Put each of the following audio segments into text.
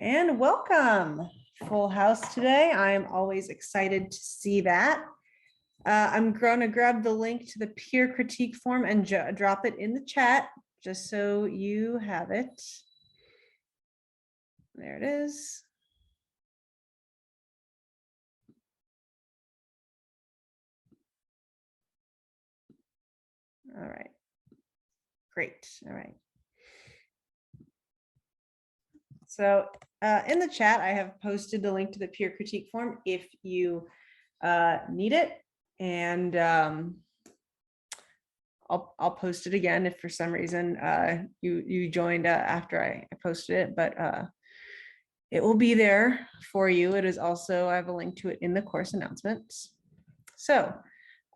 And welcome. Full house today. I am always excited to see that. I'm going to grab the link to the peer critique form and drop it in the chat just so you have it. There it is. All right. Great. All right. So in the chat, I have posted the link to the peer critique form if you need it. And I'll post it again if for some reason you joined after I posted it, but it will be there for you. It is also, I have a link to it in the course announcements. So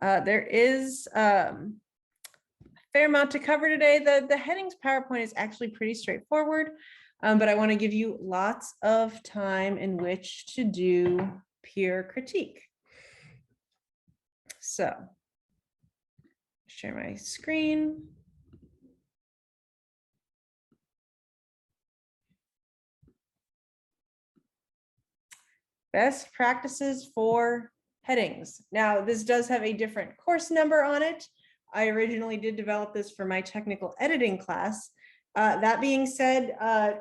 there is a fair amount to cover today. The headings PowerPoint is actually pretty straightforward, but I want to give you lots of time in which to do peer critique. So share my screen. Best practices for headings. Now, this does have a different course number on it. I originally did develop this for my technical editing class. That being said,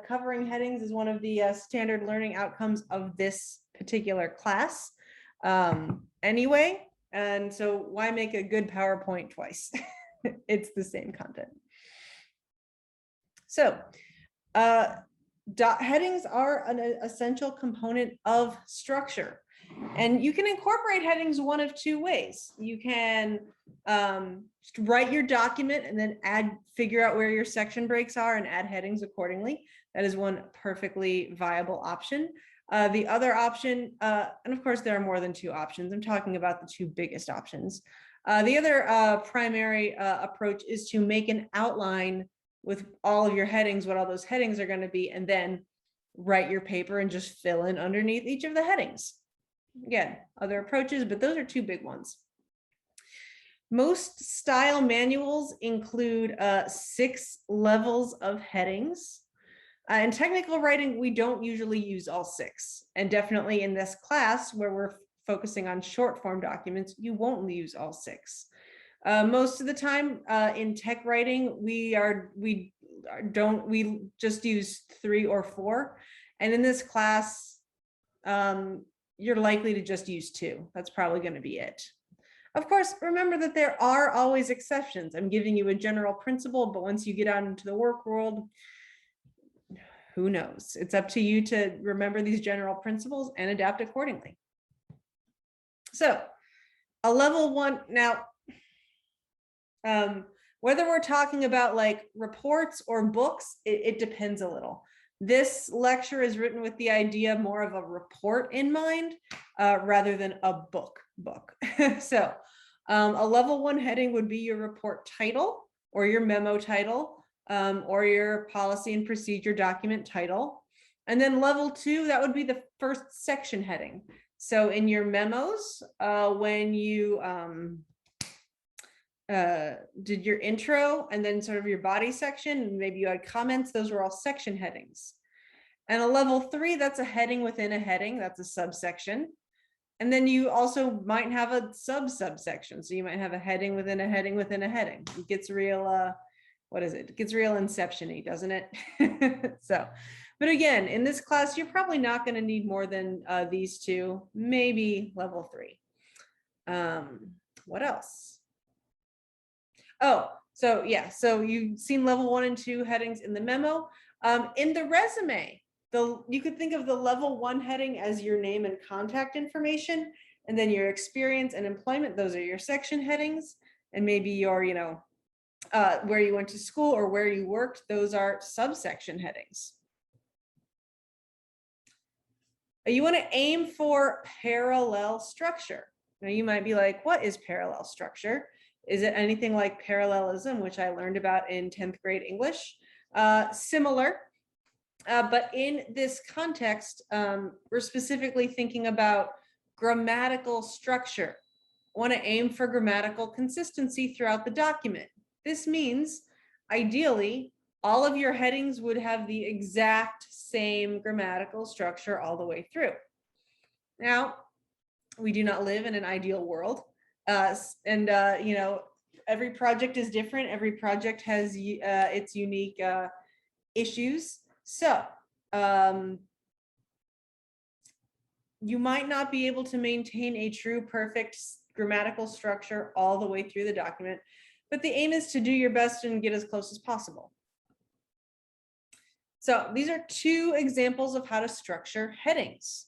covering headings is one of the standard learning outcomes of this particular class anyway. And so why make a good PowerPoint twice? It's the same content. So headings are an essential component of structure. And you can incorporate headings one of two ways. You can just write your document and then figure out where your section breaks are and add headings accordingly. That is one perfectly viable option. The other option, and of course there are more than two options. I'm talking about the two biggest options. The other primary approach is to make an outline with all of your headings, what all those headings are going to be, and then write your paper and just fill in underneath each of the headings. Again, other approaches, but those are two big ones. Most style manuals include 6 levels of headings. In technical writing, we don't usually use all 6. And definitely in this class where we're focusing on short form documents, you won't use all 6. Most of the time in tech writing, we just use 3 or 4. And in this class, you're likely to just use 2. That's probably going to be it. Of course, remember that there are always exceptions. I'm giving you a general principle, but once you get out into the work world, who knows? It's up to you to remember these general principles and adapt accordingly. So a level 1, now, whether we're talking about like reports or books, it depends a little. This lecture is written with the idea more of a report in mind rather than a book. So a level 1 heading would be your report title or your memo title or your policy and procedure document title. And then level 2, that would be the first section heading. So in your memos, when you did your intro and then sort of your body section, maybe you had comments, those were all section headings. And a level 3, that's a heading within a heading, that's a subsection. And then you also might have a subsection. So you might have a heading within a heading within a heading. It gets real, what is it? It gets real inception-y, doesn't it? So, but again, in this class, you're probably not going to need more than these 2, maybe level 3. What else? Oh, so yeah, so you've seen level 1 and 2 headings in the memo. In the resume, you could think of the level 1 heading as your name and contact information, and then your experience and employment, those are your section headings, and maybe your, where you went to school or where you worked, those are subsection headings. You want to aim for parallel structure. Now you might be like, what is parallel structure? Is it anything like parallelism, which I learned about in 10th grade English? Similar, but in this context, we're specifically thinking about grammatical structure. I want to aim for grammatical consistency throughout the document. This means, ideally, all of your headings would have the exact same grammatical structure all the way through. Now, we do not live in an ideal world. You know, every project is different. Every project has its unique issues. So you might not be able to maintain a true perfect grammatical structure all the way through the document, but the aim is to do your best and get as close as possible. So these are two examples of how to structure headings.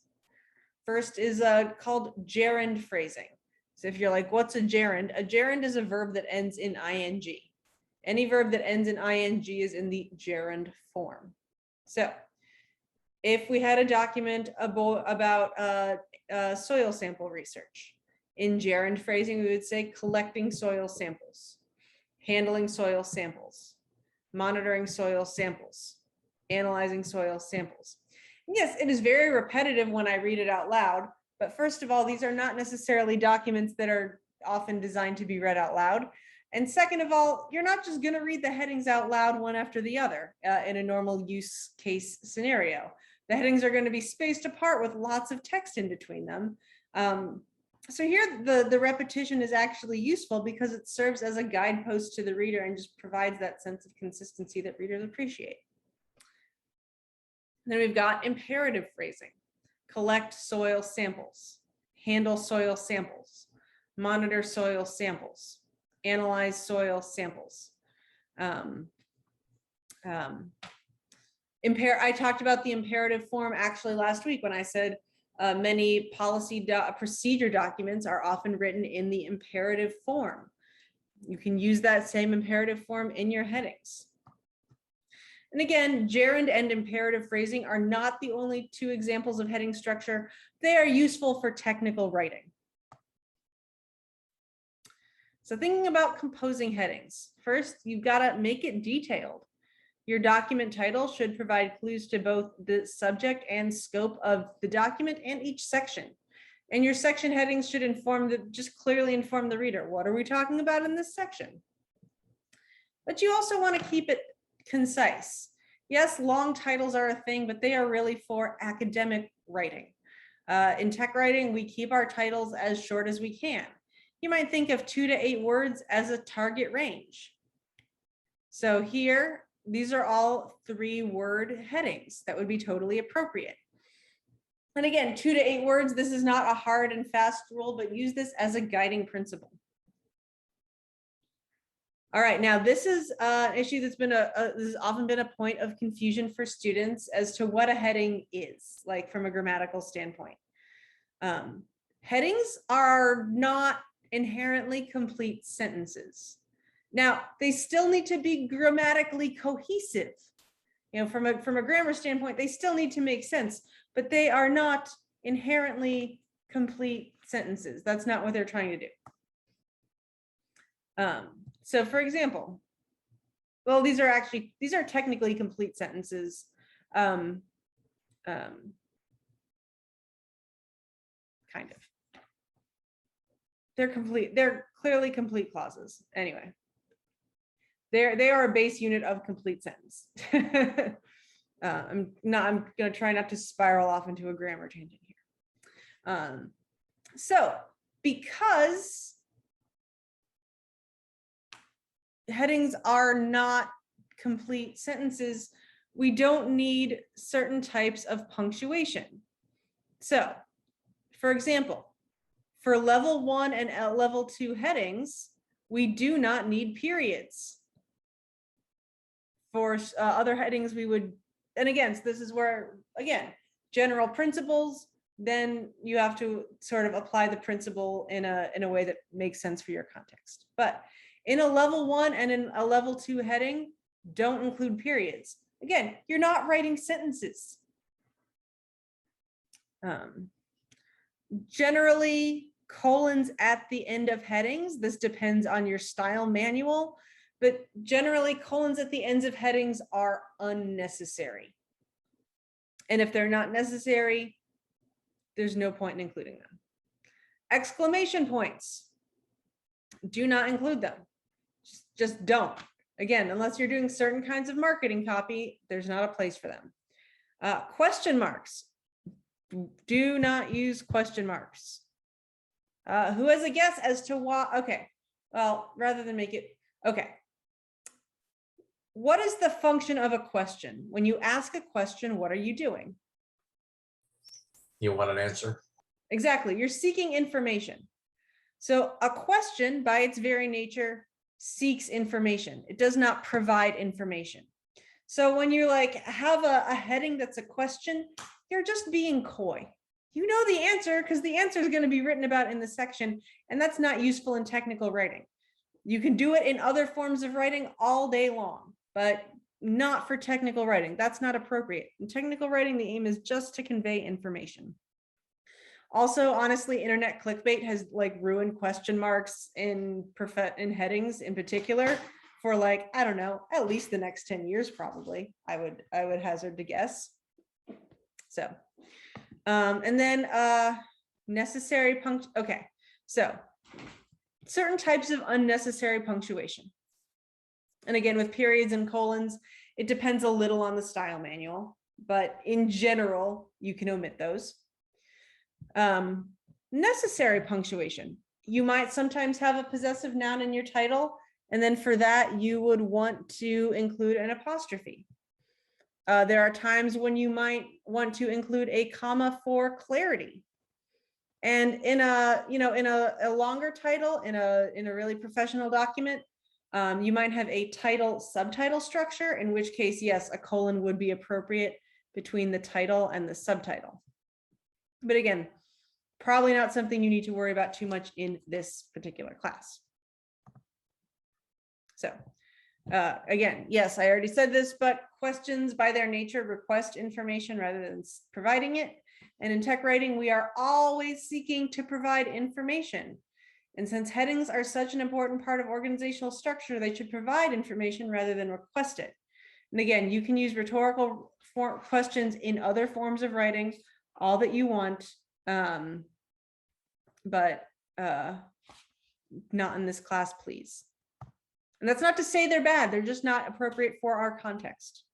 First is called gerund phrasing. So if you're like, what's a gerund? A gerund is a verb that ends in ing. Any verb that ends in ing is in the gerund form. So if we had a document about soil sample research, in gerund phrasing, we would say collecting soil samples, handling soil samples, monitoring soil samples, analyzing soil samples. Yes, it is very repetitive when I read it out loud, but first of all, these are not necessarily documents that are often designed to be read out loud. And second of all, you're not just going to read the headings out loud one after the other in a normal use case scenario. The headings are going to be spaced apart with lots of text in between them. So here the repetition is actually useful because it serves as a guidepost to the reader and just provides that sense of consistency that readers appreciate. Then we've got imperative phrasing: collect soil samples, handle soil samples, monitor soil samples, analyze soil samples. I talked about the imperative form actually last week when I said many policy procedure documents are often written in the imperative form. You can use that same imperative form in your headings. And again, gerund and imperative phrasing are not the only two examples of heading structure. They are useful for technical writing. So thinking about composing headings, first, you've got to make it detailed. Your document title should provide clues to both the subject and scope of the document and each section. And your section headings should just clearly inform the reader. What are we talking about in this section? But you also want to keep it concise. Yes, long titles are a thing, but they are really for academic writing. In tech writing, we keep our titles as short as we can. You might think of 2 to 8 words as a target range. So here, these are all 3-word headings that would be totally appropriate. And again, 2 to 8 words, this is not a hard and fast rule, but use this as a guiding principle. All right, now this is an issue that's been this has often been a point of confusion for students as to what a heading is, like from a grammatical standpoint. Headings are not inherently complete sentences. Now, they still need to be grammatically cohesive. You know, from a grammar standpoint, they still need to make sense, but they are not inherently complete sentences. That's not what they're trying to do. So for example, well, these are technically complete sentences. Kind of. They're clearly complete clauses. Anyway, they are a base unit of complete sentence. I'm gonna try not to spiral off into a grammar tangent here. So because headings are not complete sentences, we don't need certain types of punctuation. So, for example, for level 1 and level 2 headings, we do not need periods. For other headings, we would, and again, so this is where, again, general principles, then you have to sort of apply the principle in a way that makes sense for your context. But in a level 1 and in a level 2 heading, don't include periods. Again, you're not writing sentences. Generally, colons at the end of headings, this depends on your style manual, but generally colons at the ends of headings are unnecessary. And if they're not necessary, there's no point in including them. Exclamation points, do not include them. Just don't. Again, unless you're doing certain kinds of marketing copy, there's not a place for them. Question marks. Do not use question marks. Who has a guess as to why? Okay, well, rather than make it, okay. What is the function of a question? When you ask a question, what are you doing? You want an answer? Exactly, you're seeking information. So a question, by its very nature, seeks information. It does not provide information. So when you like have a heading that's a question, you're just being coy. You know the answer because the answer is going to be written about in the section, and that's not useful in technical writing. You can do it in other forms of writing all day long, but not for technical writing. That's not appropriate. In technical writing, the aim is just to convey information. Also, honestly, internet clickbait has like ruined question marks in headings in particular for like, I don't know, at least the next 10 years, probably, I would hazard to guess. So, and then necessary okay, so certain types of unnecessary punctuation. And again, with periods and colons, it depends a little on the style manual, but in general, you can omit those. Necessary punctuation. You might sometimes have a possessive noun in your title, and then for that, you would want to include an apostrophe. There are times when you might want to include a comma for clarity. And in a, you know, in a longer title, in a really professional document, you might have a title subtitle structure, in which case, yes, a colon would be appropriate between the title and the subtitle. But again, probably not something you need to worry about too much in this particular class. So again, yes, I already said this, but questions by their nature request information rather than providing it. And in tech writing, we are always seeking to provide information. And since headings are such an important part of organizational structure, they should provide information rather than request it. And again, you can use rhetorical questions in other forms of writing, all that you want, but not in this class, please. And that's not to say they're bad, they're just not appropriate for our context.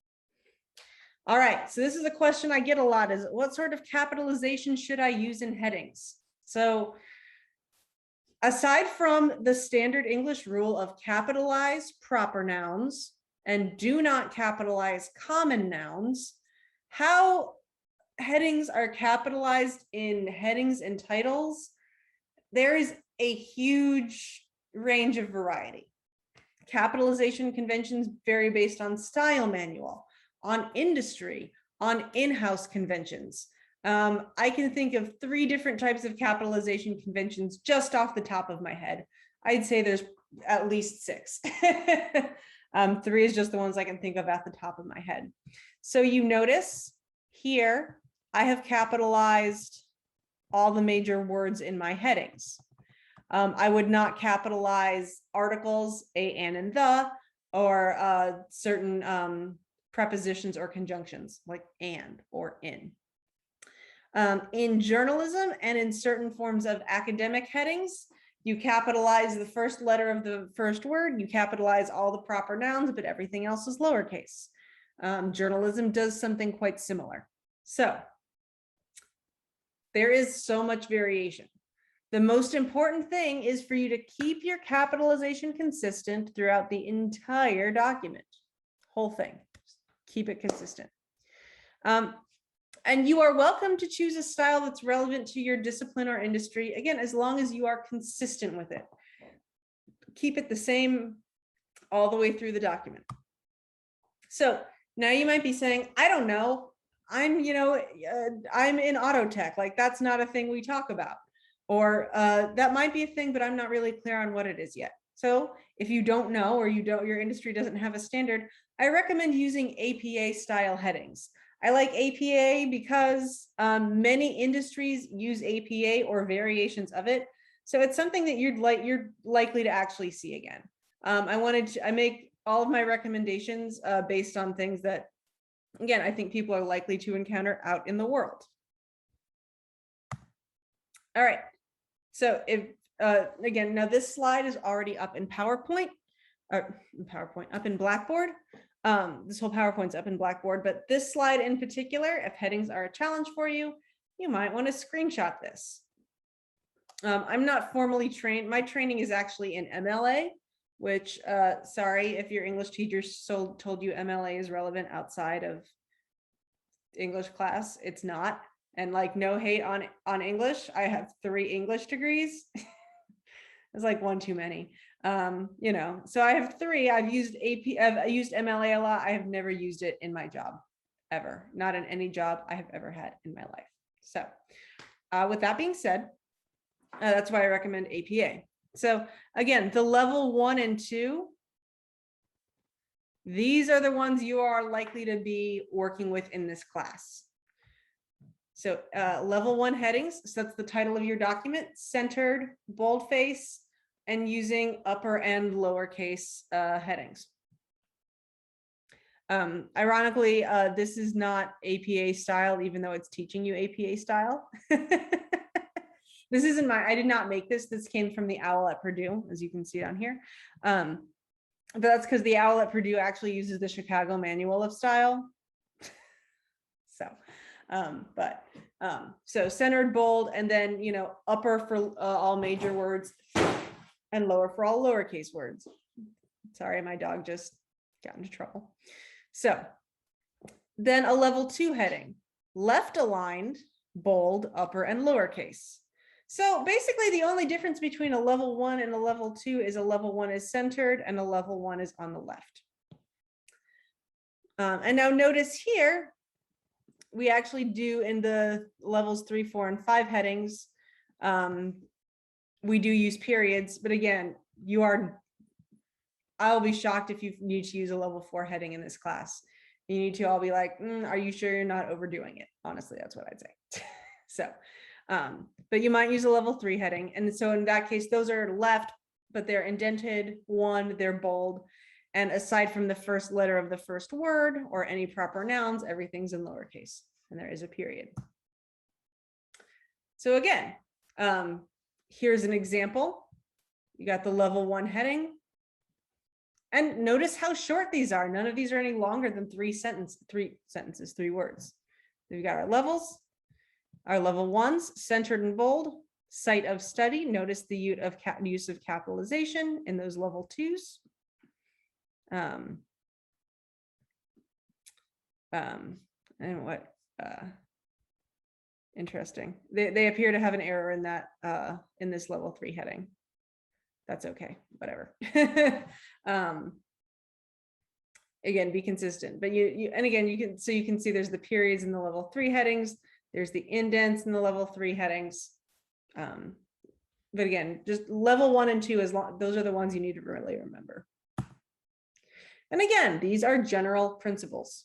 All right, so this is a question I get a lot, is what sort of capitalization should I use in headings? So aside from the standard English rule of capitalize proper nouns and do not capitalize common nouns, how headings are capitalized in headings and titles, there is a huge range of variety. Capitalization conventions vary based on style manual, on industry, on in-house conventions. I can think of 3 different types of capitalization conventions just off the top of my head. I'd say there's at least 6. 3 is just the ones I can think of at the top of my head. So you notice here, I have capitalized all the major words in my headings. I would not capitalize articles, a, an, and the, or certain prepositions or conjunctions like and or in. In journalism and in certain forms of academic headings, you capitalize the first letter of the first word, you capitalize all the proper nouns, but everything else is lowercase. Journalism does something quite similar. So there is so much variation. The most important thing is for you to keep your capitalization consistent throughout the entire document, whole thing. Keep it consistent. And you are welcome to choose a style that's relevant to your discipline or industry, again, as long as you are consistent with it. Keep it the same all the way through the document. So now you might be saying, I don't know, I'm in auto tech, like that's not a thing we talk about. Or that might be a thing, but I'm not really clear on what it is yet. So if you don't know, or your industry doesn't have a standard, I recommend using APA style headings. I like APA because many industries use APA or variations of it. So it's something that you're likely to actually see again. I make all of my recommendations based on things that, again, I think people are likely to encounter out in the world. All right. So if again, now this slide is already up in PowerPoint. PowerPoint, up in Blackboard. This whole PowerPoint's up in Blackboard, but this slide in particular, if headings are a challenge for you, you might want to screenshot this. I'm not formally trained. My training is actually in MLA, which, sorry if your English teacher told you MLA is relevant outside of English class. It's not. And like, no hate on English. I have 3 English degrees. It's like one too many. You know, so I have 3. I've used MLA a lot. I have never used it in my job ever, not in any job I have ever had in my life. So with that being said, that's why I recommend APA. So again, the level 1 and 2, these are the ones you are likely to be working with in this class. So level 1 headings, so that's the title of your document, centered, boldface, and using upper and lowercase headings. Ironically, this is not APA style, even though it's teaching you APA style. This isn't I did not make this. This came from the OWL at Purdue, as you can see down here. But that's because the OWL at Purdue actually uses the Chicago Manual of Style. So, so centered, bold, and then, you know, upper for all major words and lower for all lowercase words. Sorry, my dog just got into trouble. So then a level 2 heading, left aligned, bold, upper, and lowercase. So basically the only difference between a level 1 and a level 2 is a level 1 is centered and a level 1 is on the left. And now notice here, we actually do in the levels 3, 4, and 5 headings, we do use periods, but again, I'll be shocked if you need to use a level 4 heading in this class. You need to all be like, are you sure you're not overdoing it? Honestly, that's what I'd say. So, but you might use a level 3 heading. And so in that case, those are left, but they're indented, they're bold. And aside from the first letter of the first word or any proper nouns, everything's in lowercase, and there is a period. So again, here's an example. You got the level 1 heading. And notice how short these are. None of these are any longer than 3 sentences, 3 words. We've got our levels, our level 1s, centered and bold, site of study. Notice the use of capitalization in those level 2s. And what interesting. They appear to have an error in that in this level 3 heading. That's okay, whatever. Again, be consistent, but and again, you can see there's the periods in the level 3 headings, there's the indents in the level 3 headings. But again, just level 1 and 2, those are the ones you need to really remember. And again, these are general principles.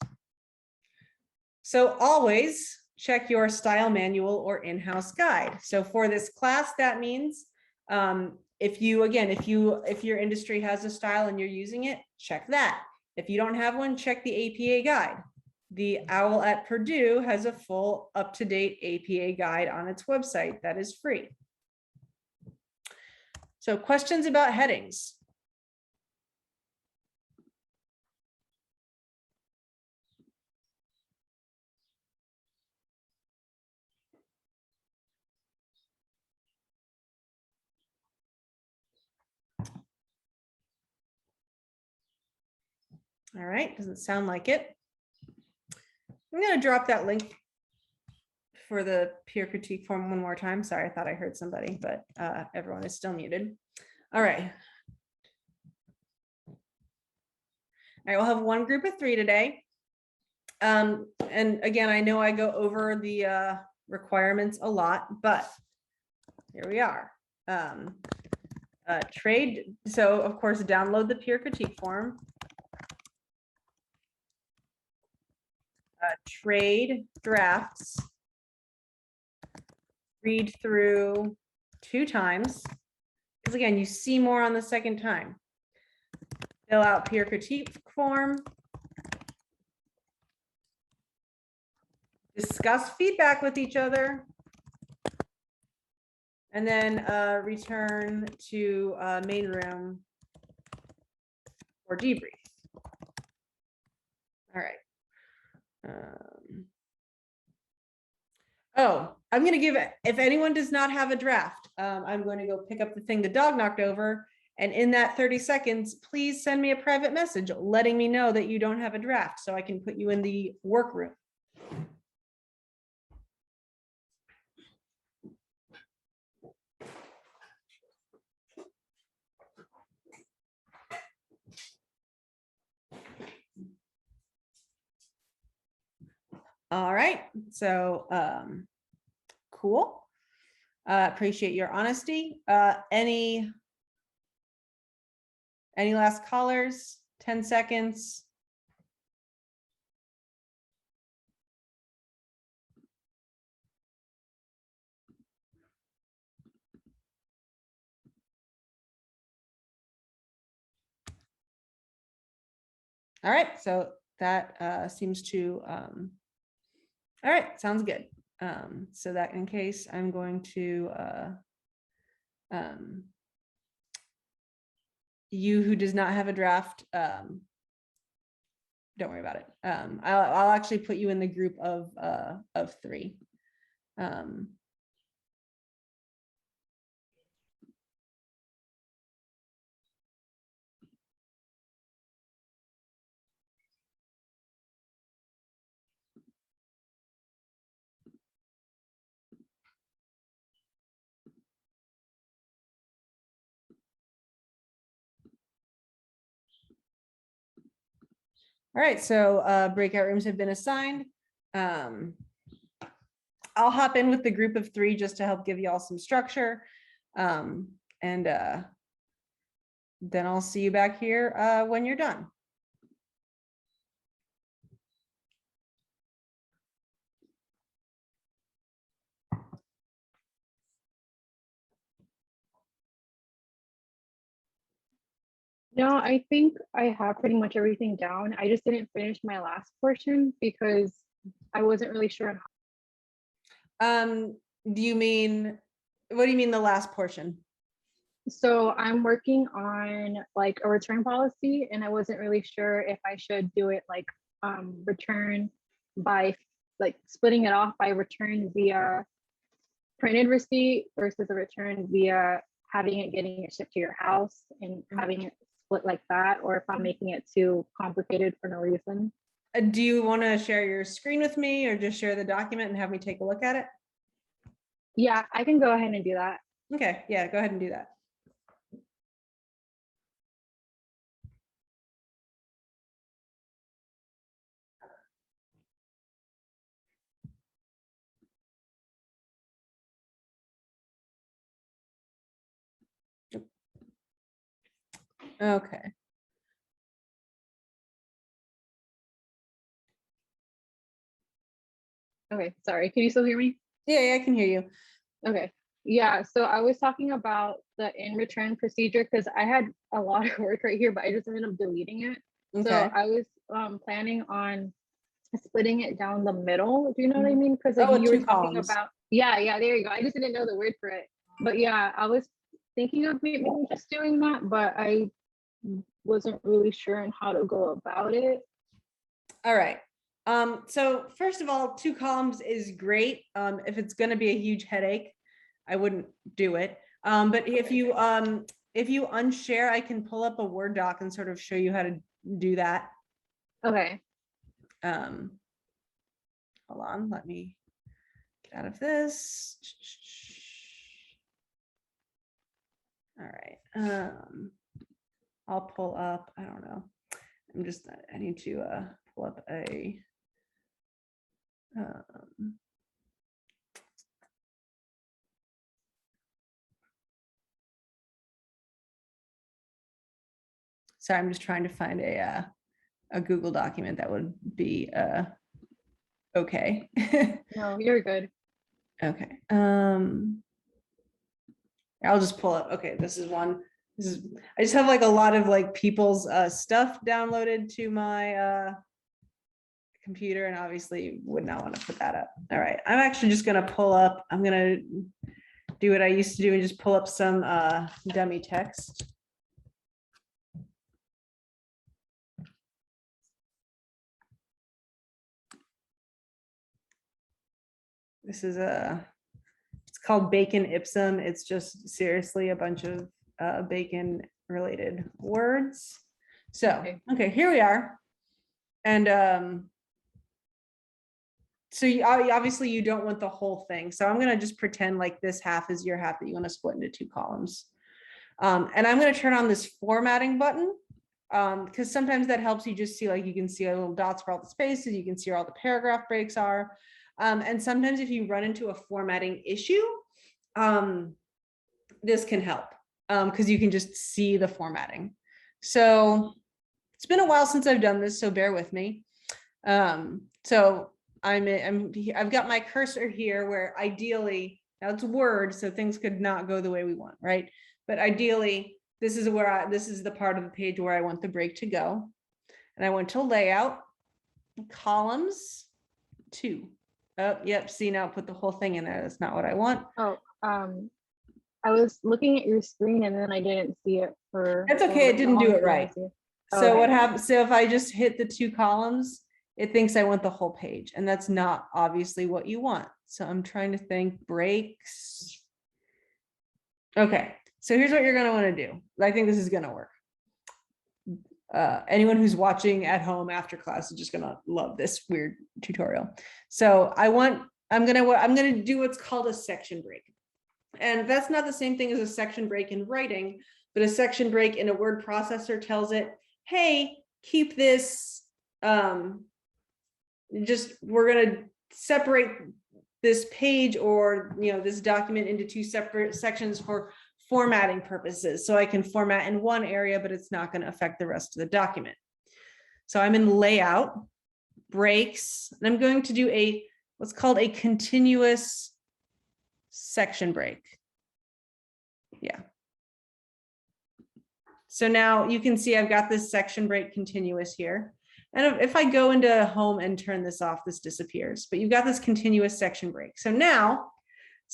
So always check your style manual or in-house guide. So for this class, that means if your industry has a style and you're using it, check that. If you don't have one, check the APA guide. The OWL at Purdue has a full up-to-date APA guide on its website that is free. So questions about headings? All right, doesn't sound like it. I'm going to drop that link for the peer critique form one more time. Sorry, I thought I heard somebody, but everyone is still muted. All right. All right, we'll have one group of 3 today. And again, I know I go over the requirements a lot, but here we are. Trade. So of course, download the peer critique form. Trade drafts, read through 2 times, because again, you see more on the second time. Fill out peer critique form. Discuss feedback with each other. And then return to main room or debrief. All right. Oh, I'm going to give it, if anyone does not have a draft, I'm going to go pick up the thing the dog knocked over. And in that 30 seconds, please send me a private message letting me know that you don't have a draft so I can put you in the workroom. All right, so cool. Appreciate your honesty. Any last callers? 10 seconds. All right, so that seems to, all right, sounds good. So that in case I'm going to, you who does not have a draft, don't worry about it. I'll actually put you in the group of 3. All right, so breakout rooms have been assigned. I'll hop in with the group of 3 just to help give you all some structure. And then I'll see you back here when you're done. No, I think I have pretty much everything down. I just didn't finish my last portion because I wasn't really sure on Do you mean, what do you mean the last portion? So I'm working on like a return policy and I wasn't really sure if I should do it like return by like splitting it off by return via printed receipt versus a return via having it getting it shipped to your house and having it split like that, or if I'm making it too complicated for no reason. Do you want to share your screen with me or just share the document and have me take a look at it? Yeah, I can go ahead and do that. Okay, yeah, go ahead and do that. Okay. Okay, sorry, can you still hear me? Yeah, I can hear you. Okay. Yeah, so I was talking about the in return procedure because I had a lot of work right here, but I just ended up deleting it. Okay. So I was planning on splitting it down the middle. Do you know what I mean? Because like Oh, you were 2 talking columns. about, yeah, there you go. I just didn't know the word for it. But yeah, I was thinking of maybe just doing that, but I wasn't really sure on how to go about it. All right. So first of all, 2 columns is great. If it's going to be a huge headache, I wouldn't do it. But if you unshare, I can pull up a Word doc and sort of show you how to do that. Okay. Hold on, let me get out of this. All right. I'll pull up, I don't know. I need to pull up a sorry, I'm just trying to find a Google document that would be okay. No, you're good. Okay. I'll just pull up. Okay, this is one. I just have like a lot of like people's stuff downloaded to my computer, and obviously would not want to put that up. All right, I'm actually just gonna pull up. I'm gonna do what I used to do and just pull up some dummy text. This is it's called Bacon Ipsum. It's just seriously a bunch of bacon related words. So, okay, here we are. And so obviously you don't want the whole thing. So I'm gonna just pretend like this half is your half that you wanna split into 2 columns. And I'm gonna turn on this formatting button because sometimes that helps you just see, like, you can see a little dots for all the spaces, you can see where all the paragraph breaks are. And sometimes if you run into a formatting issue, this can help because you can just see the formatting. So it's been a while since I've done this, so bear with me. So I've got my cursor here where ideally, now it's Word, so things could not go the way we want, right? But ideally, this is where this is the part of the page where I want the break to go. And I went to layout, columns, 2. Oh, yep, see, now put the whole thing in there. That's not what I want. Oh, I was looking at your screen and then I didn't see it for. That's okay, it didn't do it right. So Okay. what happens, so if I just hit the 2 columns, it thinks I want the whole page, and that's not obviously what you want. So I'm trying to think breaks. Okay, so here's what you're gonna wanna do. I think this is gonna work. Anyone who's watching at home after class is just gonna love this weird tutorial. So I'm gonna do what's called a section break. And that's not the same thing as a section break in writing, but a section break in a word processor tells it, hey, keep this, we're gonna separate this page or this document into 2 separate sections for formatting purposes. So I can format in one area, but it's not going to affect the rest of the document. So I'm in layout, breaks, and I'm going to do what's called a continuous section break. Yeah. So now you can see I've got this section break continuous here. And if I go into home and turn this off, this disappears, but you've got this continuous section break. So now,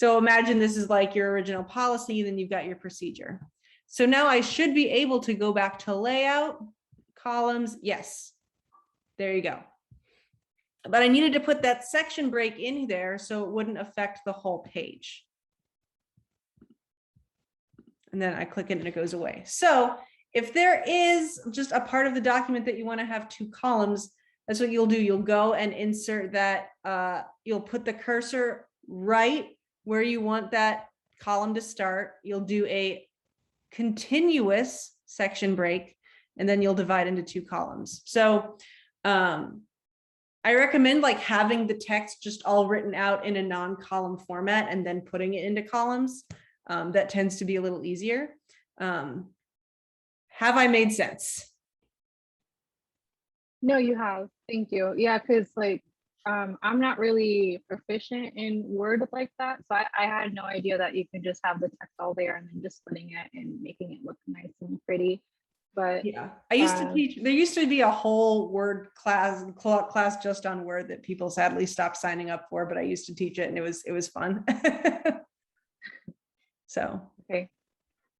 imagine this is like your original policy, then you've got your procedure. So now I should be able to go back to layout, columns, yes, there you go. But I needed to put that section break in there so it wouldn't affect the whole page. And then I click it and it goes away. So if there is just a part of the document that you want to have 2 columns, that's what you'll do. You'll go and insert that, you'll put the cursor right where you want that column to start. You'll do a continuous section break, and then you'll divide into 2 columns. So I recommend like having the text just all written out in a non-column format and then putting it into columns. That tends to be a little easier. Have I made sense? No, you have. Thank you. Yeah, because like I'm not really proficient in Word like that. So I had no idea that you can just have the text all there and then just splitting it and making it look nice and pretty. But yeah, I used to teach, there used to be a whole Word class just on Word that people sadly stopped signing up for, but I used to teach it and it was fun. So, okay.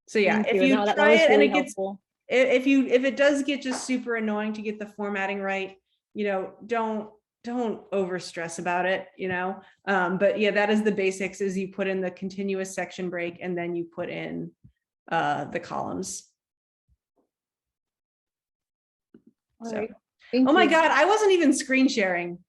So yeah, Thank if you. you No, try it and really it gets, helpful. if it does get just super annoying to get the formatting right, don't over stress about it, but yeah, that is the basics, is you put in the continuous section break and then you put in the columns. All So, right. Thank oh my you. God, I wasn't even screen sharing.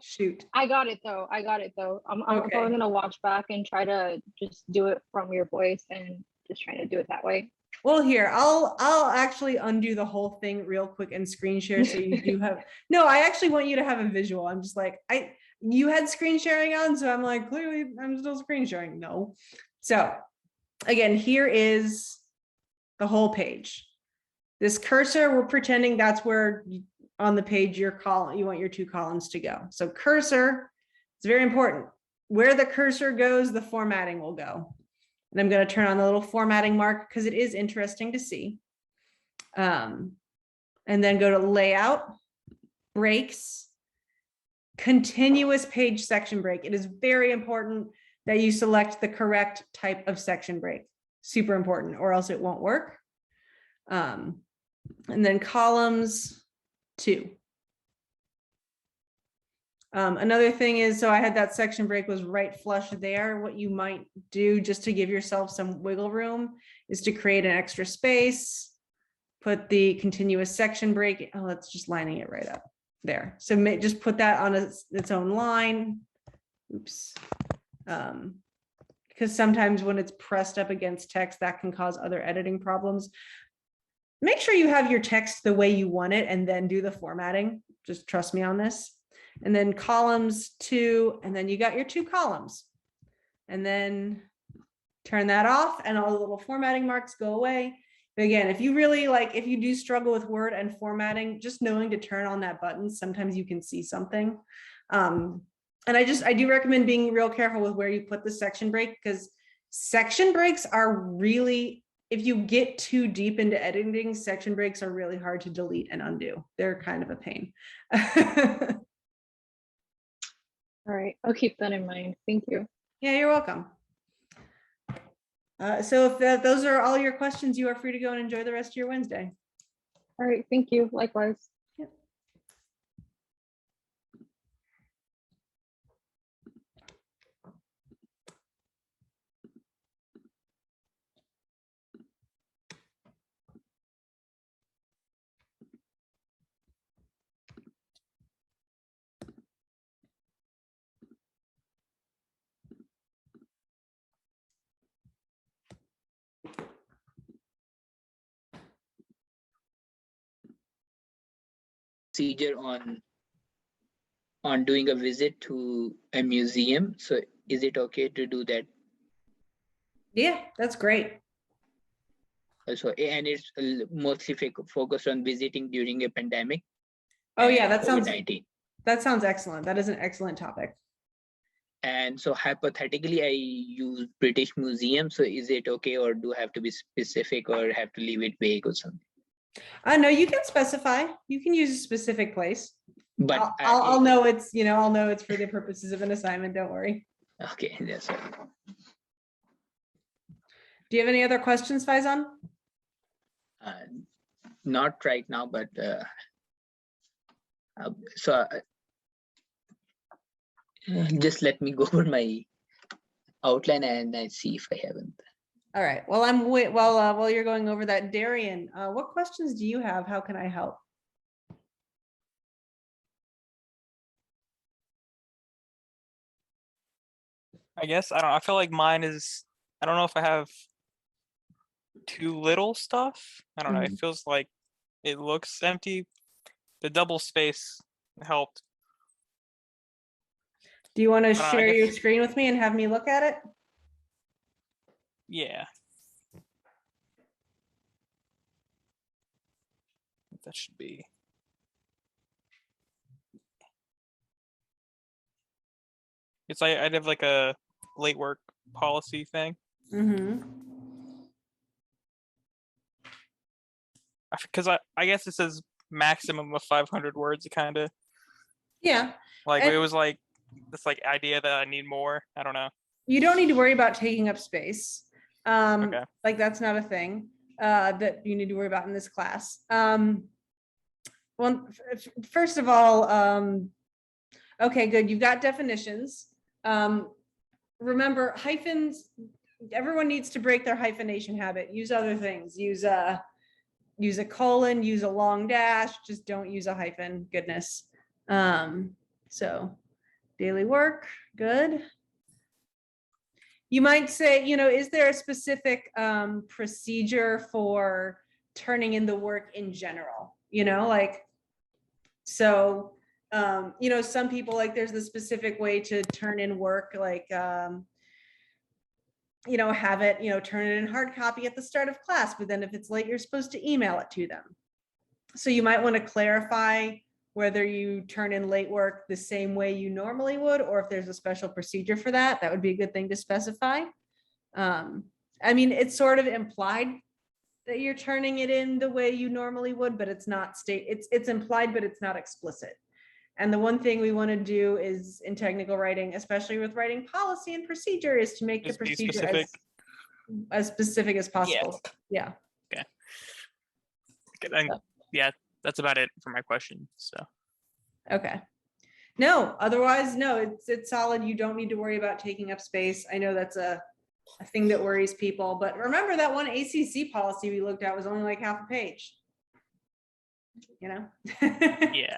Shoot. I got it though. I'm Okay. probably gonna watch back and try to just do it from your voice and just trying to do it that way. Well, here, I'll actually undo the whole thing real quick and screen share so you do have, no, I actually want you to have a visual. I'm just like, you had screen sharing on, so I'm like, clearly I'm still screen sharing. No. So again, here is the whole page. This cursor, we're pretending that's where on the page you want your 2 columns to go. So cursor, it's very important. Where the cursor goes, the formatting will go. And I'm going to turn on the little formatting mark because it is interesting to see. And then go to layout, breaks, continuous page section break. It is very important that you select the correct type of section break. Super important, or else it won't work. And then columns 2. Another thing is, so I had that section break was right flush there. What you might do just to give yourself some wiggle room is to create an extra space, put the continuous section break. Oh, that's just lining it right up there. So just put that on its own line. Oops. Because sometimes when it's pressed up against text, that can cause other editing problems. Make sure you have your text the way you want it and then do the formatting. Just trust me on this. And then columns 2, and then you got your 2 columns. And then turn that off and all the little formatting marks go away. But again, if you really like, if you do struggle with Word and formatting, just knowing to turn on that button, sometimes you can see something. And I do recommend being real careful with where you put the section break, because section breaks are really, if you get too deep into editing, section breaks are really hard to delete and undo. They're kind of a pain. All right, I'll keep that in mind. Thank you. Yeah, you're welcome. So if those are all your questions, you are free to go and enjoy the rest of your Wednesday. All right, thank you. Likewise. Yep. Procedure on doing a visit to a museum. So is it okay to do that? Yeah, that's great. So, and it's mostly focused on visiting during a pandemic. Oh yeah, and that sounds COVID-19. excellent. That is an excellent topic. And so hypothetically, I use British Museum. So is it okay, or do I have to be specific, or have to leave it vague or something? No, you can specify. You can use a specific place. But I'll know it's, I'll know it's for the purposes of an assignment. Don't worry. Okay, that's right. Do you have any other questions, Faizan? Not right now, but so just let me go over my outline and I see if I haven't. All right. Well, while you're going over that, Darian, what questions do you have? How can I help? I guess I don't know. I feel like mine is, I don't know if I have too little stuff. I don't know. It feels like it looks empty. The double space helped. Do you want to I share your guess- screen with me and have me look at it? Yeah. That should be. It's like I'd have like a late work policy thing. Because I guess it says maximum of 500 words. It kind of, Yeah. like, And- it was like this like idea that I need more. I don't know. You don't need to worry about taking up space. Okay. Like that's not a thing that you need to worry about in this class. Well, first of all, okay, good. You've got definitions. Remember, hyphens, everyone needs to break their hyphenation habit. Use other things. Use a colon, use a long dash, just don't use a hyphen. Goodness. So daily work, good. You might say, is there a specific procedure for turning in the work in general? Some people, like, there's the specific way to turn in work, like, have it, turn it in hard copy at the start of class, but then if it's late, you're supposed to email it to them. So you might want to clarify whether you turn in late work the same way you normally would, or if there's a special procedure for that. That would be a good thing to specify. It's sort of implied that you're turning it in the way you normally would, but it's not it's implied, but it's not explicit. And the one thing we want to do is in technical writing, especially with writing policy and procedure, is to make the Just be procedure specific. as specific as possible. Yeah. And yeah, that's about it for my question. So. Okay. No, otherwise, no, it's solid. You don't need to worry about taking up space. I know that's a thing that worries people, but remember that one ACC policy we looked at was only like half a page. You know? Yeah.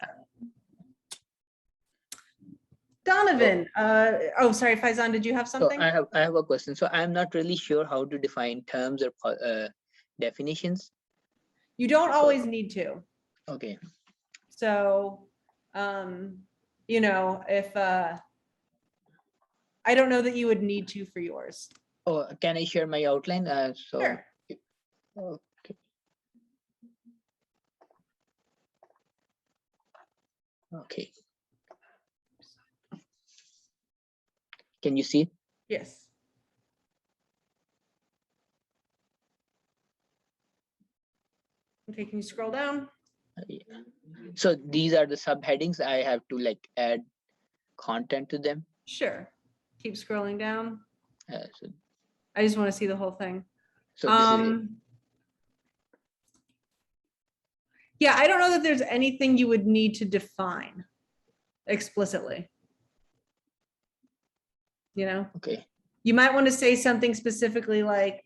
Donovan, oh, sorry, Faizan, did you have So something? I have a question. So I'm not really sure how to define terms or definitions. You don't always need to. Okay. So, you know, if, I don't know that you would need to for yours. Oh, can I share my outline? Sure. Okay. Okay. Can you see? Yes. Okay, can you scroll down? Yeah. So these are the subheadings. I have to like add content to them. Sure. Keep scrolling down. So I just want to see the whole thing. this is it. Yeah, I don't know that there's anything you would need to define explicitly. You know, Okay. you might want to say something specifically like,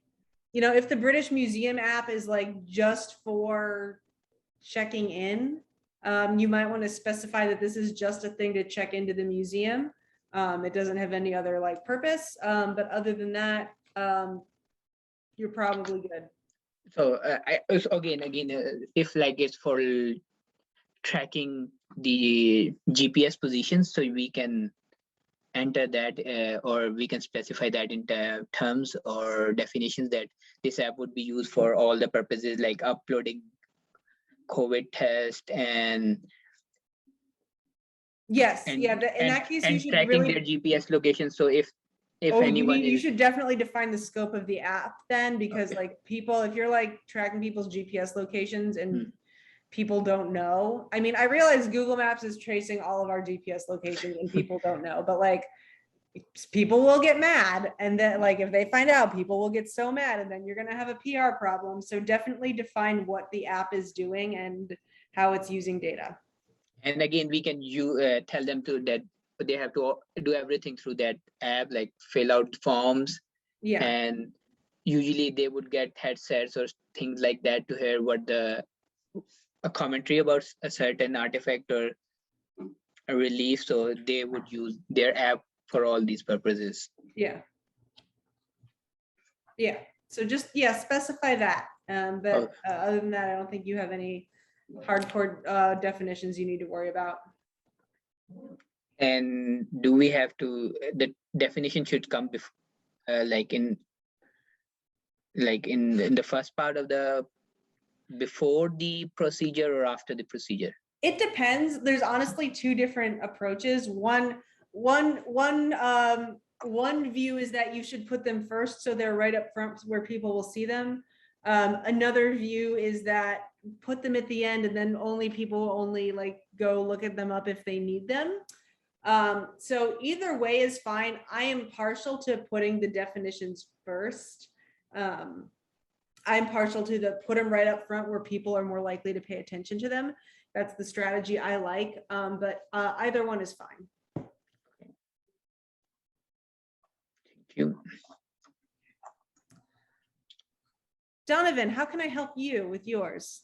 you know, if the British Museum app is like just for checking in, you might want to specify that this is just a thing to check into the museum. It doesn't have any other like purpose, but other than that, you're probably good. So so again, if like it's for tracking the GPS positions, so we can enter that or we can specify that in terms or definitions that this app would be used for all the purposes like uploading COVID test and Yes, yeah, in that case, you and should tracking really. their GPS location. So if Oh, anyone you is should definitely define the scope of the app then, because Okay. like people, if you're like tracking people's GPS locations and Hmm. people don't know. I mean, I realize Google Maps is tracing all of our GPS locations and people don't know, but like people will get mad. And then like if they find out, people will get so mad and then you're gonna have a PR problem. So definitely define what the app is doing and how it's using data. and again we can tell them to that they have to do everything through that app, like fill out forms, Yeah, and usually they would get headsets or things like that to hear what a commentary about a certain artifact or a relief. So they would use their app for all these purposes. yeah. Yeah, so just, yeah, specify that. But other than that, I don't think you have any hardcore definitions you need to worry about. And do we have to, the definition should come before, like in the first part of the, before the procedure or after the procedure? It depends. There's honestly two different approaches. One view is that you should put them first so they're right up front where people will see them. Another view is that put them at the end and then people will only like go look at them up if they need them. So either way is fine. I am partial to putting the definitions first. I'm partial to put them right up front where people are more likely to pay attention to them. That's the strategy I like, but either one is fine. Thank you. Donovan, how can I help you with yours?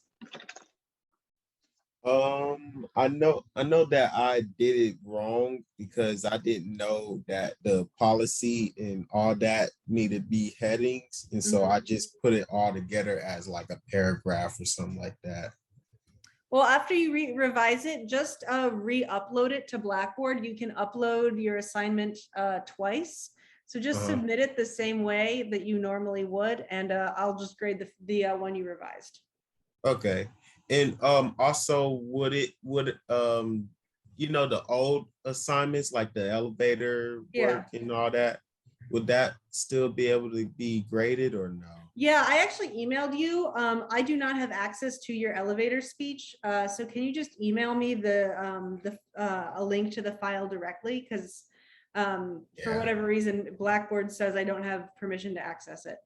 I know that I did it wrong because I didn't know that the policy and all that needed to be headings. And so I just put it all together as like a paragraph or something like that. Well, after you revise it, just re-upload it to Blackboard. You can upload your assignment twice. So just submit it the same way that you normally would, and I'll just grade the one you revised. Okay. And also would you know, the old assignments like the elevator work and all that, would that still be able to be graded or no? Yeah, I actually emailed you. I do not have access to your elevator speech. So can you just email me a link to the file directly? Because for whatever reason, Blackboard says I don't have permission to access it.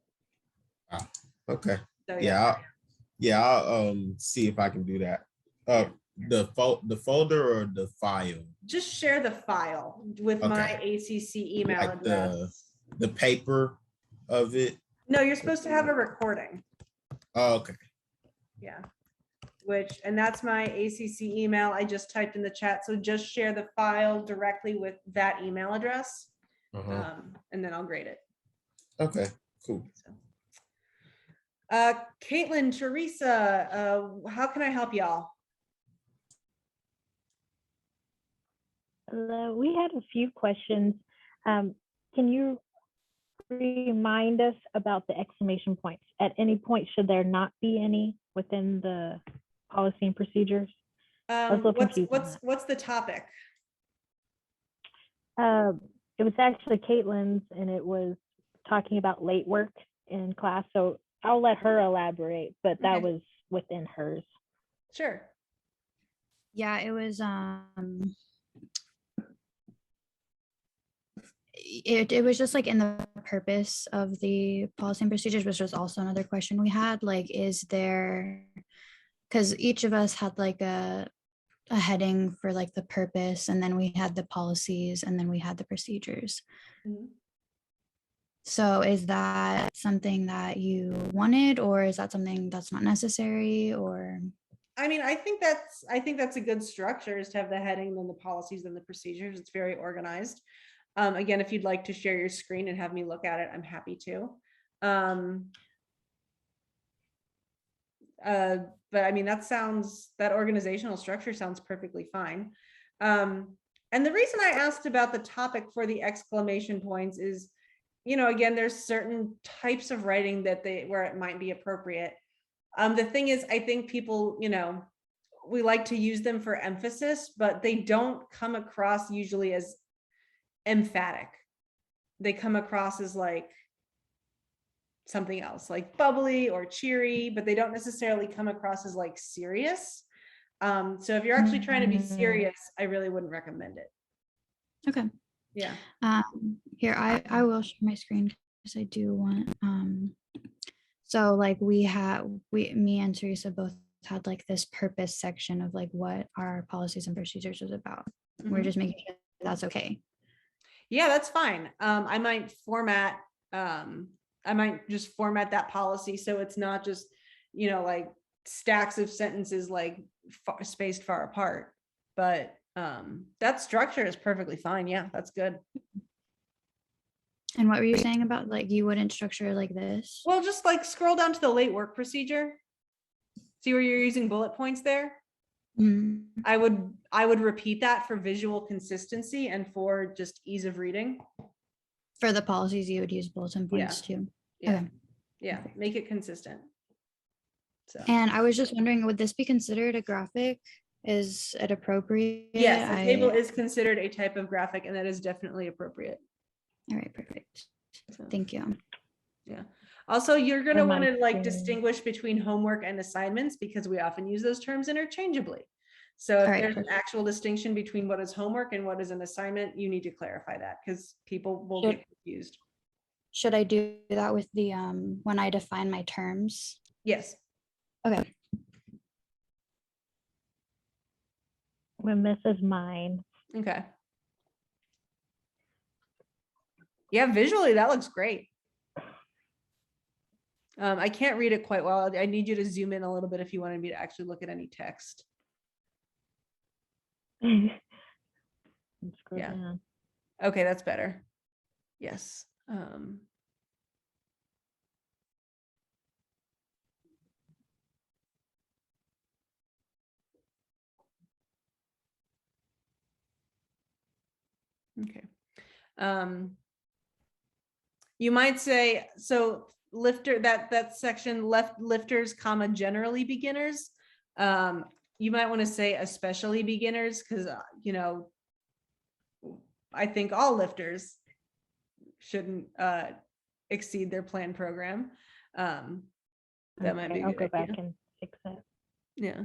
Okay. So, I'll see if I can do that. the folder or the file, Just share the file with my ACC email like address. the paper of it. No, you're supposed to have a recording. Oh, okay. Yeah. And that's my ACC email. I just typed in the chat. So just share the file directly with that email address. And then I'll grade it. Okay, cool. So. Caitlin, Teresa, how can I help y'all? We had a few questions. Can you remind us about the exclamation points? At any point, should there not be any within the policy and procedures? What's the topic? It was actually Caitlin's, and it was talking about late work in class. So I'll let her elaborate, but that Okay. was within hers. Sure. Yeah, it was it was just like in the purpose of the policy and procedures, which was also another question we had, like, is there, because each of us had like a heading for like the purpose, and then we had the policies, and then we had the procedures. Mhm. So is that something that you wanted, or is that something that's not necessary? Or I mean, I think that's a good structure, is to have the heading, then the policies, then the procedures. It's very organized. Again, if you'd like to share your screen and have me look at it, I'm happy to. But I mean, that organizational structure sounds perfectly fine. And the reason I asked about the topic for the exclamation points is, again, there's certain types of writing where it might be appropriate. The thing is, I think people, we like to use them for emphasis, but they don't come across usually as emphatic. They come across as like something else, like bubbly or cheery, but they don't necessarily come across as like serious. So if you're actually trying to be serious, I really wouldn't recommend it. okay. Yeah. Here, I will share my screen because I do want, so like me and Teresa both had like this purpose section of like what our policies and procedures was about. We're Mhm. just making sure that's okay. Yeah, that's fine. I might just format that policy so it's not just, like stacks of sentences like spaced far apart. But that structure is perfectly fine. Yeah, that's good. And what were you saying about like you wouldn't structure like this? Well, just like scroll down to the late work procedure. See where you're using bullet points there? Mm, I would repeat that for visual consistency and for just ease of reading. for the policies, you would use bulletin points too. Yeah. Okay. Yeah, make it consistent. So And I was just wondering, would this be considered a graphic? Is it appropriate? yes, a table is considered a type of graphic, and that is definitely appropriate. All right, perfect. So, Thank you. yeah. Also, you're going to For my want to like screen. distinguish between homework and assignments because we often use those terms interchangeably. So if All right, there's an perfect. actual distinction between what is homework and what is an assignment, you need to clarify that because people will Should- get confused. Should I do that with the when I define my terms? Yes. Okay. When Mrs. Mine. Okay. Yeah, visually that looks great. I can't read it quite well. I need you to zoom in a little bit if you wanted me to actually look at any text. Scroll Yeah. down. Okay, that's better. Yes. Okay. You might say, so lifter, that section left lifters, comma, generally beginners. You might want to say especially beginners because, I think all lifters shouldn't exceed their planned program. That might be a I'll good go back idea. and fix that. Yeah.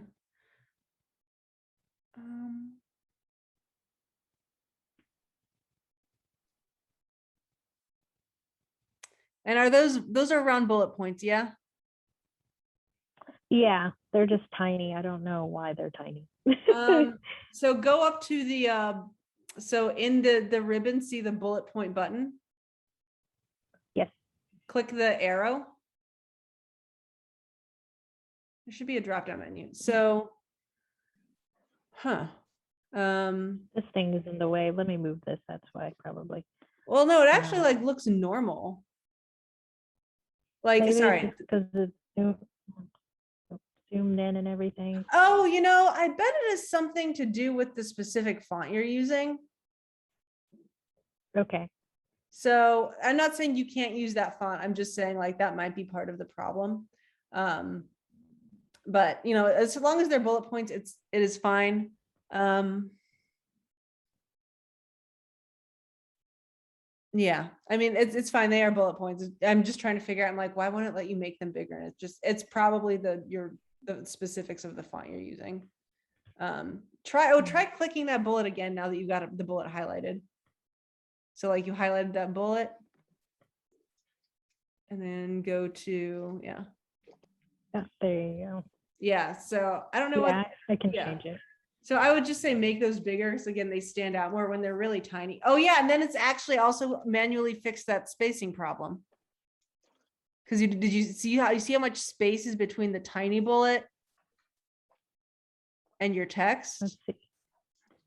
And are those are round bullet points? Yeah. Yeah, they're just tiny. I don't know why they're tiny. So go up to the, so in the ribbon, see the bullet point button? Yes. Click the arrow. There should be a drop-down menu. So, This thing is in the way. Let me move this. That's why probably. well, no, it actually like looks normal. Like, Maybe sorry. because it's zoomed in and everything. Oh, you know, I bet it is something to do with the specific font you're using. Okay. So I'm not saying you can't use that font. I'm just saying like that might be part of the problem. But you know, as long as they're bullet points, it is fine. Yeah, I mean, it's fine. They are bullet points. I'm just trying to figure out, I'm like, why won't it let you make them bigger? And it's probably the specifics of the font you're using. Try clicking that bullet again now that you've got the bullet highlighted. So like you highlighted that bullet. And then go to, yeah. Yeah, there you go. Yeah, so I don't know Yeah, what, I can yeah. change it. so I would just say make those bigger. Because again, they stand out more when they're really tiny. Oh yeah, and then it's actually also manually fixed that spacing problem. Because did you see how much space is between the tiny bullet and your text? Let's see.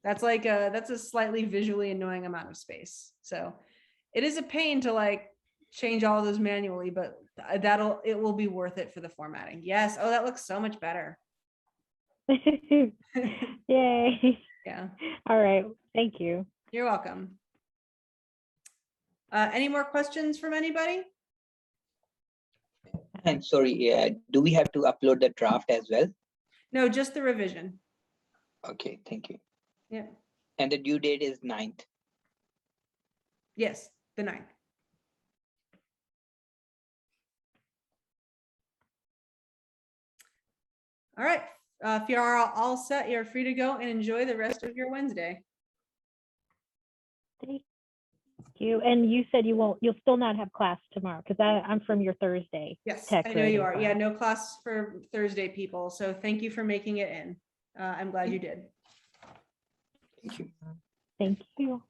That's like that's a slightly visually annoying amount of space. So it is a pain to like change all of those manually, but it will be worth it for the formatting. Yes. Oh, that looks so much better. Yay. Yeah. All right. Thank you. You're welcome. Any more questions from anybody? And sorry, do we have to upload the draft as well? No, just the revision. Okay, thank you. Yeah. And the due date is 9th. Yes, the 9th. All right. If you are all set, you're free to go and enjoy the rest of your Wednesday. Thank you. And you said you'll still not have class tomorrow because I'm from your Thursday. Yes, tech I know you writing are. class. Yeah, no class for Thursday, people. So thank you for making it in. I'm glad you did. Thank you. Thank you.